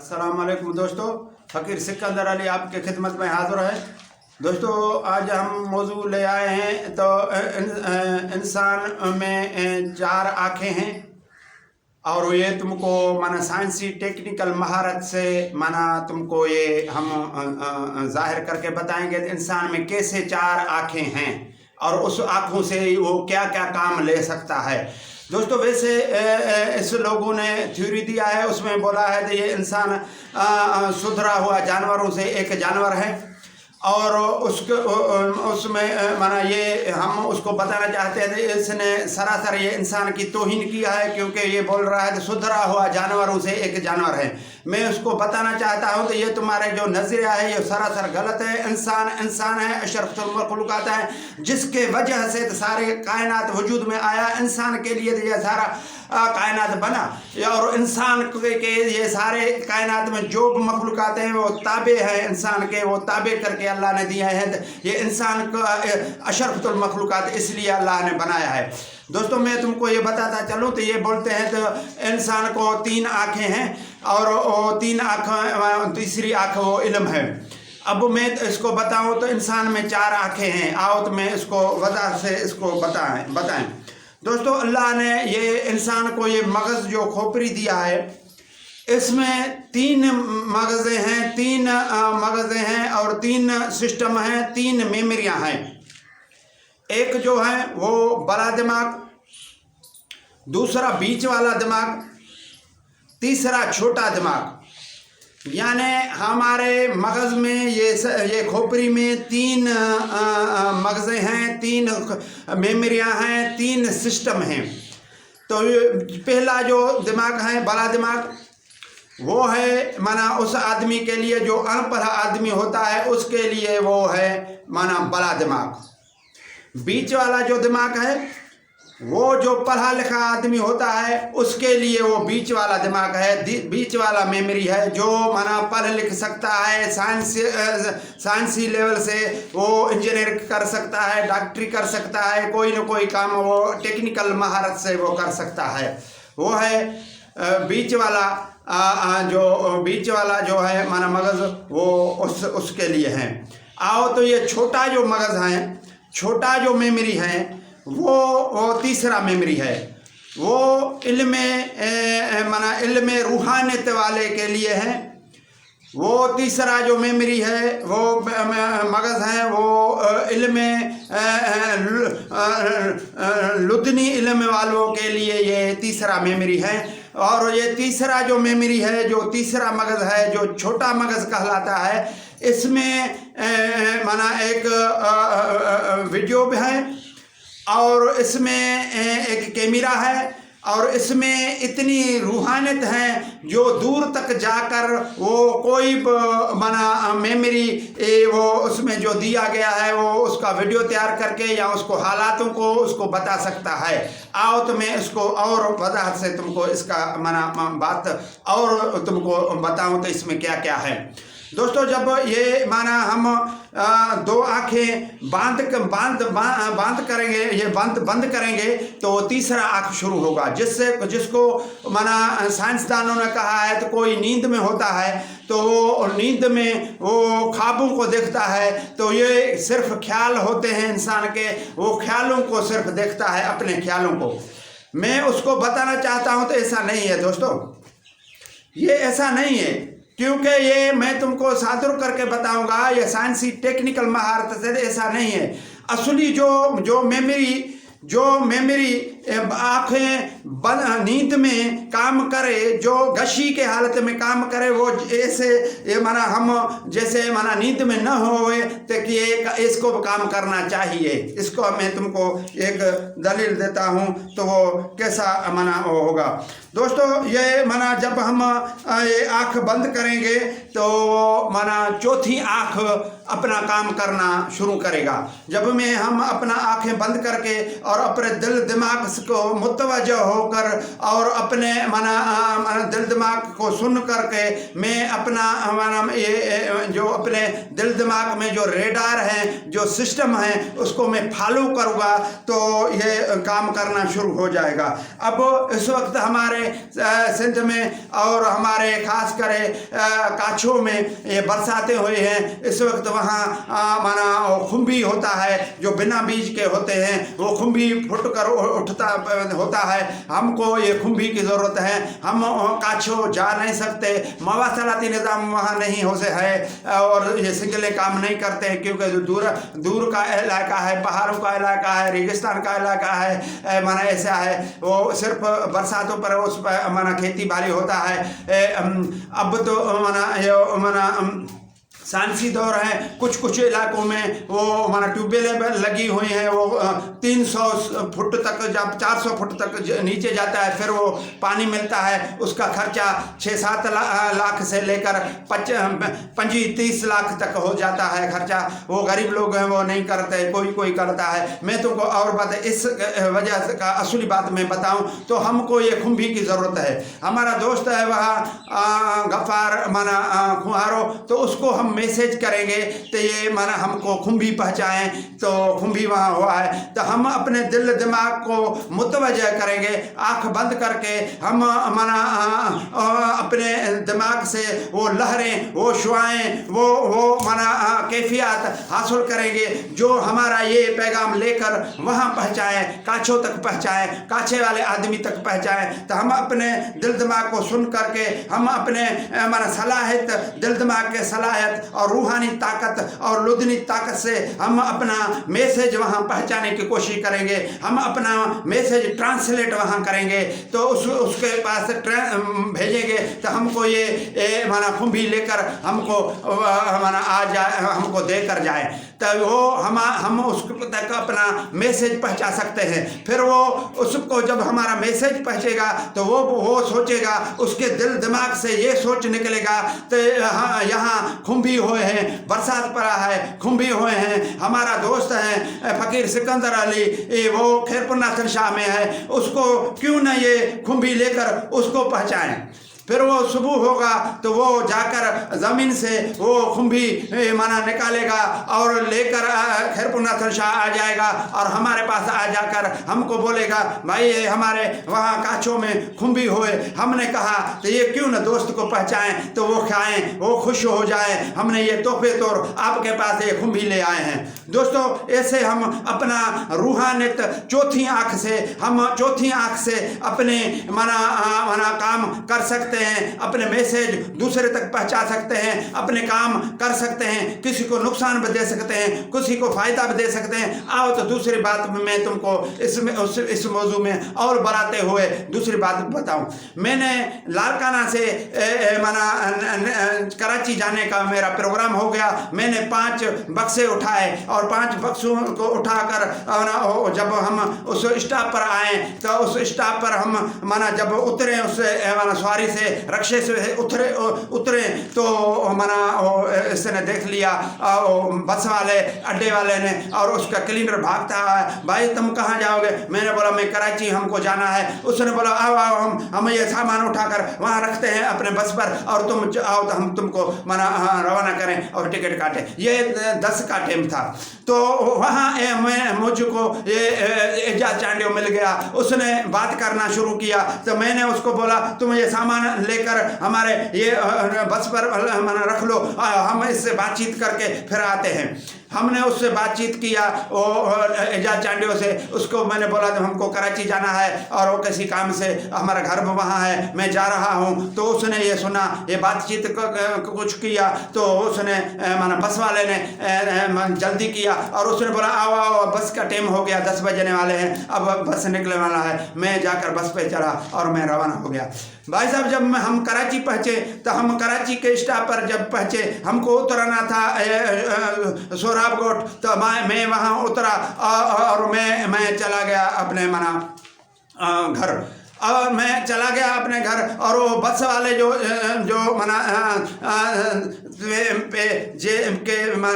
अस्सलाम वालेकुम दोस्तों, फ़कीर सिकंदर अली आपके खिदमत में हाज़िर है। दोस्तों आज हम मौजू ले आए हैं तो इंसान में चार आँखें हैं और ये तुमको माना साइंसी टेक्निकल महारत से माना तुमको ये हम जाहिर करके बताएंगे इंसान में कैसे चार आँखें हैं और उस आँखों से वो क्या क्या काम ले सकता है। दोस्तों वैसे इस लोगों ने थ्योरी दिया है, उसमें बोला है कि ये इंसान सुधरा हुआ जानवरों से एक जानवर है और उसमें माना ये हम उसको बताना चाहते हैं कि इसने सरासर ये इंसान की तौहीन किया है, क्योंकि ये बोल रहा है कि सुधरा हुआ जानवरों से एक जानवर है। मैं उसको बताना चाहता हूँ कि ये तुम्हारे जो नज़रिया है ये सरासर गलत है। इंसान है, अशरफुल मखलूक़ात है, जिसके वजह से सारे कायनात वजूद में आया। इंसान के लिए ये सारा कायनात बना और इंसान के ये सारे कायनात में जो मखलूक़ात हैं वो ताबे हैं इंसान के, वो ताबे करके अल्लाह ने दिया है। ये इंसान का अशरफुल मखलूक़ात इसलिए अल्लाह ने बनाया है। दोस्तों मैं तुमको ये बताता चलूँ तो ये बोलते हैं तो इंसान को तीन आँखें हैं और वो तीन आँख तीसरी आँख वो इल्म है। अब मैं इसको बताऊँ तो इंसान में चार आँखें हैं। आओ तो मैं इसको वजह से इसको बताएं। दोस्तों अल्लाह ने ये इंसान को ये मगज़ जो खोपड़ी दिया है, इसमें तीन मगज़ें हैं और तीन सिस्टम हैं, तीन मेमोरियाँ हैं। एक जो है वो बड़ा दिमाग, दूसरा बीच वाला दिमाग, तीसरा छोटा दिमाग। यानी हमारे मगज़ में ये खोपड़ी में तीन मगज़ें हैं, तीन मेमोरियाँ हैं, तीन सिस्टम हैं। तो पहला जो दिमाग है बड़ा दिमाग, वो है माना उस आदमी के लिए जो अनपढ़ आदमी होता है उसके लिए वो है माना बड़ा दिमाग। बीच वाला जो दिमाग है वो जो पढ़ा लिखा आदमी होता है उसके लिए वो बीच वाला दिमाग है, बीच वाला मेमोरी है, जो माना पढ़ लिख सकता है, साइंसी लेवल से वो इंजीनियर कर सकता है, डॉक्टरी कर सकता है, कोई न कोई काम वो टेक्निकल महारत से वो कर सकता है। वो है बीच वाला जो है माना मगज़, वो उसके लिए है। आओ तो ये छोटा जो मगज़ है, छोटा जो मेमोरी है, वो तीसरा मेमोरी है। वो इल्म रूहानियत वाले के लिए है। वो तीसरा जो मेमोरी है वो मगज़ है, वो इल्म लुदनी इल्म वालों के लिए ये तीसरा मेमोरी है। और ये तीसरा जो मेमोरी है, जो तीसरा मगज़ है, जो छोटा मगज़ कहलाता है, इसमें माना एक वीडियो भी है और इसमें एक कैमरा है और इसमें इतनी रूहानियत है जो दूर तक जाकर वो कोई माना मेमोरी वो उसमें जो दिया गया है वो उसका वीडियो तैयार करके या उसको हालातों को उसको बता सकता है। आओ तो मैं इसको और वजाहत से तुमको इसका माना बात और तुमको बताऊं तो इसमें क्या क्या है। दोस्तों जब ये माना हम दो आँखें बांध करेंगे, ये बंद करेंगे तो तीसरा आँख शुरू होगा, जिसको माना साइंसदानों ने कहा है तो कोई नींद में होता है तो वो नींद में वो ख्वाबों को देखता है, तो ये सिर्फ ख्याल होते हैं इंसान के, वो ख्यालों को सिर्फ देखता है, अपने ख्यालों को। मैं उसको बताना चाहता हूँ तो ऐसा नहीं है दोस्तों, ये ऐसा नहीं है, क्योंकि ये मैं तुमको सादुर करके बताऊंगा, ये साइंसी टेक्निकल महारत से ऐसा नहीं है। असली जो मेमोरी आँखें नींद में काम करे, जो गशी के हालत में काम करे, वो ऐसे ये माना हम जैसे माना नींद में न होए तो कि इसको काम करना चाहिए। इसको मैं तुमको एक दलील देता हूँ तो वो कैसा माना वो होगा। दोस्तों ये माना जब हम ये आँख बंद करेंगे तो माना चौथी आँख अपना काम करना शुरू करेगा। जब हम अपना आँखें बंद करके और अपने दिल दिमाग नफ्स को मुतवज्जह होकर और अपने माना दिल दिमाग को सुन करके मैं अपना माना ये जो अपने दिल दिमाग में जो रेडार है, जो सिस्टम है, उसको मैं फॉलो करूँगा तो ये काम करना शुरू हो जाएगा। अब इस वक्त हमारे सिंध में और हमारे खास करे काछों में ये बरसातें हुई हैं। इस वक्त वहाँ माना खुम्भी होता है जो बिना बीज के होते हैं, वो खुम्भी फुट कर उठता होता है। हमको ये खुम्भी की ज़रूरत है। हम काछों जा नहीं सकते, मवासलाती निज़ाम वहाँ नहीं हो से है और ये सिंगलें काम नहीं करते हैं क्योंकि जो दूर का इलाका है, पहाड़ों का इलाका है, रेगिस्तान का इलाका है, माना ऐसा है वो सिर्फ बरसातों पर उस पर माना खेती बाड़ी होता है। अब तो माना साइंसी दौर है, कुछ इलाकों में वो माना ट्यूबवेलें लगी हुई हैं, वो 300 फुट तक जब 400 फुट तक नीचे जाता है, फिर वो पानी मिलता है। उसका खर्चा 6-7 लाख से लेकर 25-30 लाख तक हो जाता है खर्चा। वो गरीब लोग हैं वो नहीं करते, कोई करता है। मैं तुमको और बात इस वजह से का असली बात मैं बताऊं तो हमको ये खुम्भी की ज़रूरत है। हमारा दोस्त है वहाँ गफ़ार माना खुहारो, तो उसको हम मैसेज करेंगे तो ये माना हमको खुम्भी पहुँचाएँ, तो खुम्भी वहाँ हुआ है तो हम अपने दिल दिमाग को मुतवज्जह करेंगे। आँख बंद करके हम माना अपने दिमाग से वो लहरें, वो शुआएँ, वो माना कैफियत हासिल करेंगे जो हमारा ये पैगाम लेकर वहाँ पहुँचाएँ, काछों तक पहुँचाएँ, काछे वाले आदमी तक पहुँचाएँ। तो हम अपने दिल दिमाग को सुन करके हम अपने माना सलाहियत, दिल दिमाग के सलाहियत और रूहानी ताकत और लुदनी ताकत से हम अपना मैसेज वहाँ पहुँचाने की कोशिश करेंगे। हम अपना मैसेज ट्रांसलेट वहाँ करेंगे तो उसके पास भेजेंगे तो हमको ये माना खुम्भी लेकर हमको माना आ जाए, हमको देकर जाए, तो वो हम उस तक अपना मैसेज पहुँचा सकते हैं। फिर वो उसको जब हमारा मैसेज पहुँचेगा तो वो सोचेगा, उसके दिल दिमाग से ये सोच निकलेगा तो यहाँ खुम्भी हुए हैं, बरसात पड़ा है, खुम्भी हुए हैं। हमारा दोस्त है फ़कीर सिकंदर अली, वो खैरपुर नाथन शाह में है, उसको क्यों न ये खुम्भी लेकर उसको पहुँचाएँ। फिर वो सुबह होगा तो वो जाकर ज़मीन से वो खुम्भी माना निकालेगा और लेकर खैरपुर नाथन शाह आ जाएगा और हमारे पास आ जाकर हमको बोलेगा, भाई ये हमारे वहाँ काछों में खुम्भी हुए, हमने कहा तो ये क्यों न दोस्त को पहुँचाएँ तो वो खाएँ, वो खुश हो जाए, हमने ये तोहफे तौर आपके पास ये खुम्भी ले आए हैं। दोस्तों ऐसे हम अपना रूहानियत चौथी आँख से अपने माना काम कर सकते हैं, अपने मैसेज दूसरे तक पहुंचा सकते हैं, अपने काम कर सकते हैं, किसी को नुकसान भी दे सकते हैं, किसी को फ़ायदा भी दे सकते हैं। आओ तो दूसरी बात मैं तुमको इस मौजू में और बढ़ाते हुए दूसरी बात बताऊं। मैंने लारकाना से माना कराची जाने का मेरा प्रोग्राम हो गया। मैंने 5 बक्से उठाए और 5 बक्सों को उठाकर जब हम उस स्टॉप पर आए तो उस स्टॉप पर हम माना जब उतरे उस माना सवारी से रक्शे से उतरे तो माना इसने देख लिया बस वाले अड्डे वाले ने और उसका क्लीनर भागता है, भाई तुम कहाँ जाओगे? मैंने बोला मैं कराची, हमको जाना है। उसने बोला आओ हम ये सामान उठाकर वहाँ रखते हैं अपने बस पर और तुम आओ तो हम तुमको माना रवाना करें और टिकट काटें। ये 10 का टाइम था। तो वहाँ मुझको ये एजाज चांडियो मिल गया। उसने बात करना शुरू किया तो मैंने उसको बोला तुम ये सामान लेकर हमारे ये बस पर रख लो, हम इससे बातचीत करके फिर आते हैं। हमने उससे बातचीत किया एजाज चांडियो से। उसको मैंने बोला तो हमको कराची जाना है और वो किसी काम से हमारा घर में वहाँ है, मैं जा रहा हूँ। तो उसने ये सुना, ये बातचीत कुछ किया तो उसने माना बस वाले ने जल्दी किया और उसने बोला आओ बस का टाइम हो गया, 10 बजने वाले हैं, अब बस निकलने वाला है। मैं जाकर बस पे चढ़ा और मैं रवाना हो गया। भाई साहब जब हम कराची पहुँचे तो हम कराची के स्टॉप पर जब पहुँचे, हमको उतरना था सोहराबकोट, तो मैं वहाँ उतरा और मैं चला गया अपने माना घर। और मैं चला गया अपने घर और वो बस वाले जो माना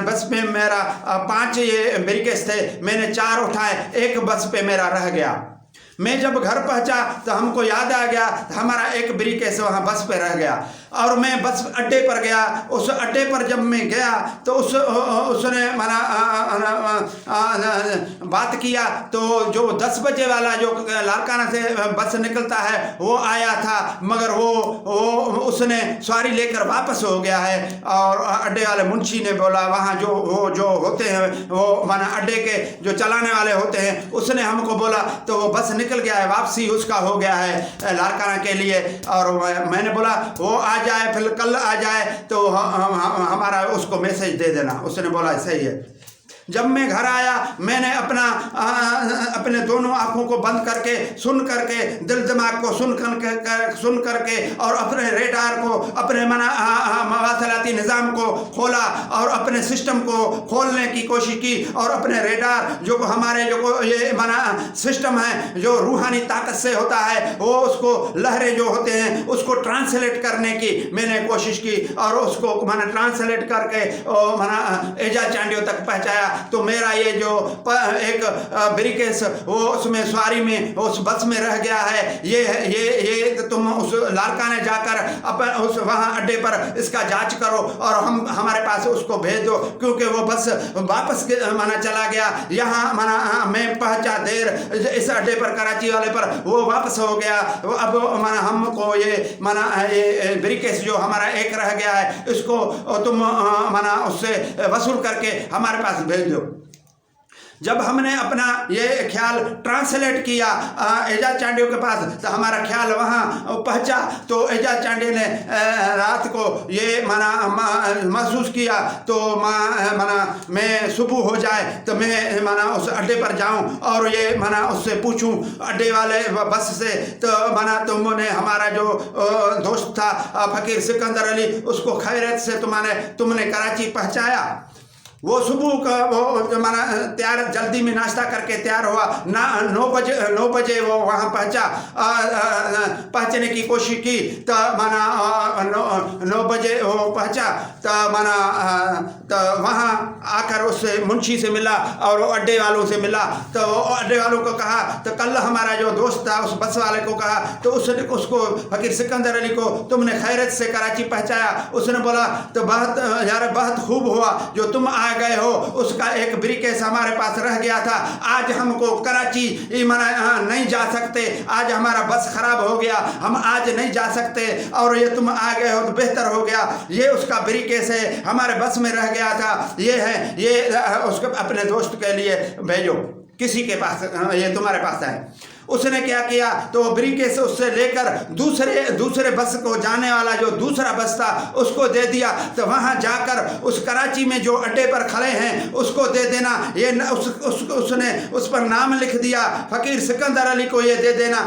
बस में मेरा 5 ये ब्रिकेज थे, मैंने 4 उठाए, एक बस पे मेरा रह गया। मैं जब घर पहुंचा तो हमको याद आ गया हमारा एक ब्रीकेस वहाँ बस पे रह गया और मैं बस अड्डे पर गया। उस अड्डे पर जब मैं गया तो उसने बात किया तो जो 10 बजे वाला जो लारकाना से बस निकलता है वो आया था, मगर वो उसने सवारी लेकर वापस हो गया है। और अड्डे वाले मुंशी ने बोला वहाँ जो होते हैं वो माना अड्डे के जो चलाने वाले होते हैं, उसने हमको बोला तो वो बस निकल गया है, वापसी उसका हो गया है लारकाना के लिए। और मैंने बोला वो आ जाए, फिर कल आ जाए तो हमारा उसको मैसेज दे देना। उसने बोला सही है। जब मैं घर आया मैंने अपने दोनों आँखों को बंद करके सुन करके दिल दिमाग को सुन करके और अपने रेडार को अपने मवासलाती निज़ाम को खोला और अपने सिस्टम को खोलने की कोशिश की और अपने रेडार जो हमारे जो ये सिस्टम है जो रूहानी ताकत से होता है वो उसको लहरें जो होते हैं उसको ट्रांसलेट करने की मैंने कोशिश की और उसको ट्रांसलेट करके एजाज चांडियों तक पहुँचाया। तो मेरा ये जो एक ब्रीकेस वो उसमें सवारी में उस बस में रह गया है। ये तुम उस लारकाना जाकर अपन उस वहाँ अड्डे पर इसका जांच करो और हमारे पास उसको भेज दो, क्योंकि वो बस वापस चला गया। यहाँ मैं पहुँचा देर इस अड्डे पर कराची वाले पर, वो वापस हो गया। अब हमको ये ब्रीकेस जो हमारा एक रह गया है इसको तुम उससे वसूल करके हमारे पास भेज दो। जब हमने अपना ये ख्याल ट्रांसलेट किया एजाज चांडियों के पास तो हमारा ख्याल वहाँ पहुँचा। तो एजाज चांडियों ने रात को ये महसूस किया तो मैं सुबह हो जाए तो मैं उस अड्डे पर जाऊं और ये उससे पूछूं अड्डे वाले बस से तो तुमने हमारा जो दोस्त था फ़कीर सिकंदर अली उसको खैरियत से तुमने कराची पहुँचाया। वो सुबह का वो तैयार जल्दी में नाश्ता करके तैयार हुआ 9 बजे वो वहाँ पहुँचा। पहुँचने की कोशिश की तो 9 बजे वो पहुँचा तो वहाँ आकर उससे मुंशी से मिला और अड्डे वालों से मिला। तो अड्डे वालों को कहा तो कल हमारा जो दोस्त था उस बस वाले को कहा तो उसको फ़कीर सिकंदर अली को तुमने खैरियत से कराची पहुँचाया। उसने बोला तो बहुत खूब हुआ जो तुम गए हो, उसका एक ब्रीकेस हमारे पास रह गया था। आज हमको कराची नहीं जा सकते, आज हमारा बस खराब हो गया, हम आज नहीं जा सकते और ये तुम आ गए हो तो बेहतर हो गया। ये उसका ब्रीकेस है, हमारे बस में रह गया था, ये है, ये उसको अपने दोस्त के लिए भेजो, किसी के पास ये तुम्हारे पास है। उसने क्या किया तो ब्रीकेस उससे लेकर दूसरे बस को जाने वाला जो दूसरा बस था उसको दे दिया। तो वहाँ जाकर उस कराची में जो अड्डे पर खड़े हैं उसको दे देना। ये उसने उस पर नाम लिख दिया, फ़कीर सिकंदर अली को ये दे देना।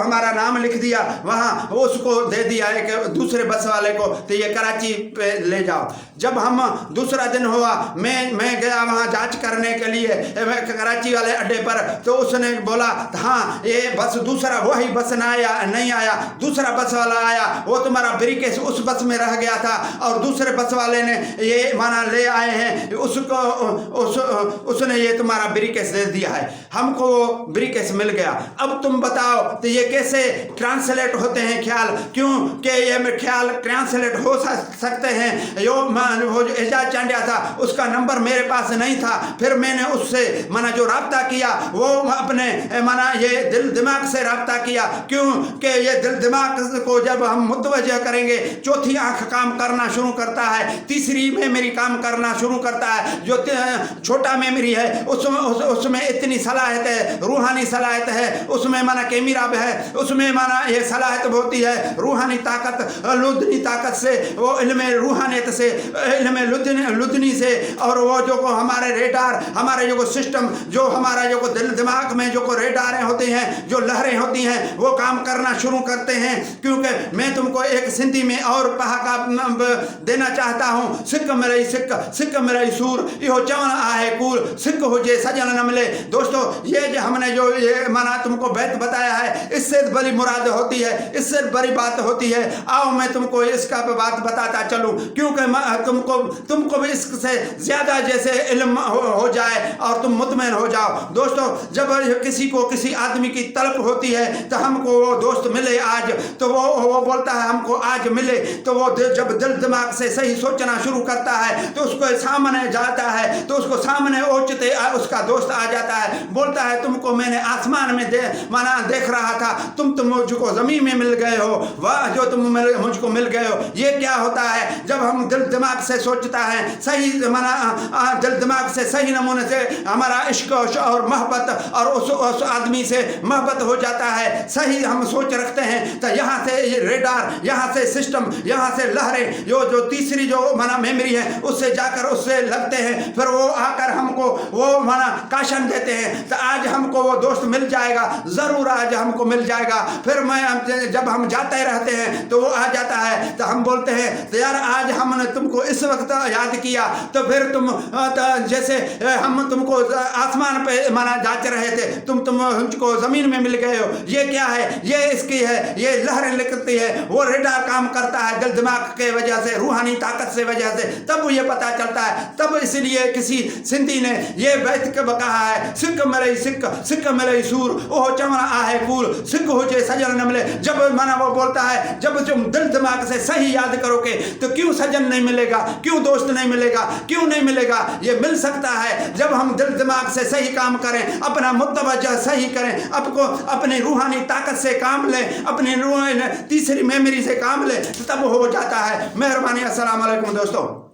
हमारा नाम लिख दिया वहाँ, उसको दे दिया एक दूसरे बस वाले को तो ये कराची पे ले जाओ। जब हम दूसरा दिन हुआ मैं गया वहाँ जांच करने के लिए कराची वाले अड्डे पर, तो उसने बोला हाँ ये बस दूसरा वही बस नहीं आया, दूसरा बस वाला आया, वो तुम्हारा ब्रीकेस उस बस में रह गया था और दूसरे बस वाले ने ये ले आए हैं, उसने ये तुम्हारा ब्रीकेस दे दिया है। हमको ब्रीकेस मिल गया। अब तुम बताओ तो ये कैसे ट्रांसलेट होते हैं ख्याल? क्यों कि ये ख्याल ट्रांसलेट हो सकते हैं। वो जो एजाज चांडिया था उसका नंबर मेरे पास नहीं था, फिर मैंने उससे जो राब्ता किया वो अपने ये दिल दिमाग से राब्ता किया। क्यों कि ये दिल दिमाग को जब हम मुतवज्जह करेंगे, चौथी आंख काम करना शुरू करता है, तीसरी मेमोरी काम करना शुरू करता है, जो छोटा मेमोरी है उसमें इतनी सलाहियत है, रूहानी सलाहियत है, उसमें कैमरा है, उसमें ये सलाहियत होती है रूहानी ताकत, लुदनी ताकत से, वो इल्म रूहानियत से, इल्म लुदनी से, और वो जो हमारे रेडार, हमारे जो सिस्टम, जो हमारा जो दिल दिमाग में जो रेडारें होती हैं, जो लहरें होती हैं, वो काम करना शुरू करते हैं। क्योंकि मैं तुमको एक सिंधी में और पहाका देना चाहता हूँ, सिक मिलई सिक मिलई सूर, यो चवण आहे कूल, सिक हुजे सजन न मिले। दोस्तों ये जो हमने जो ये तुमको बैत बताया है, इससे बड़ी मुराद होती है, इससे बड़ी बात होती है। आओ मैं तुमको इसका बात बताता चलूँ, क्योंकि तुमको भी इससे ज़्यादा जैसे इल्म हो जाए और तुम मुतमईन हो जाओ। दोस्तों जब किसी को किसी आदमी की तलब होती है तो हमको वो दोस्त मिले आज, तो वो बोलता है हमको आज मिले, तो वो जब दिल दिमाग से सही सोचना शुरू करता है तो उसको सामने जाता है, तो उसको सामने ओचते उसका दोस्त आ जाता है, बोलता है तुमको मैंने आसमान में देख रहा था, तुम मुझको ज़मीन में मिल गए हो, वाह जो तुम मुझको मिल गए हो। ये क्या होता है जब हम दिल दिमाग से सोचता है सही दिल दिमाग से सही नमूने से हमारा इश्क और मोहब्बत और उस आदमी से मोहब्बत हो जाता है, सही हम सोच रखते हैं, तो यहाँ से ये रेडार, यहाँ से सिस्टम, यहाँ से लहरें जो तीसरी जो मेमोरी है उससे जाकर उससे लगते हैं, फिर वो आकर हमको वो काशन देते हैं, तो आज हमको वो दोस्त मिल जाएगा, ज़रूर आज हमको मिल जाएगा। फिर जब हम जाते रहते हैं तो वो आ जाता है, तो हम बोलते हैं तो यार आज हमने तुमको इस वक्त याद किया, तो फिर तुम जैसे हम तुमको आसमान पे जाते रहे थे, तुम मुझको ज़मीन में मिल गए हो। ये क्या है, ये इसकी है, ये लहरें लिखती है, वो रेडार काम करता है दिल दिमाग के वजह से, रूहानी ताकत से वजह से, तब ये पता चलता है। तब इसलिए किसी सिंधी ने ये बैठ के कहा है, सिक्क मिले सिक्क मिले सूर ओह चमड़ा आहे फूल, सिक्क हो जाए सजन न मिले। जब वो बोलता है जब तुम दिल दिमाग से सही याद करोगे तो क्यों सजन नहीं मिलेगा, क्यों दोस्त नहीं मिलेगा, क्यों नहीं मिलेगा? ये मिल सकता है जब हम दिल दिमाग से सही काम करें, अपना मुतवज्जह सही करें, आपको अपनी रूहानी ताकत से काम लें, अपनी तीसरी मेमोरी से काम लें, तब हो जाता है। मेहरबानी। अस्सलाम वालेकुम दोस्तों।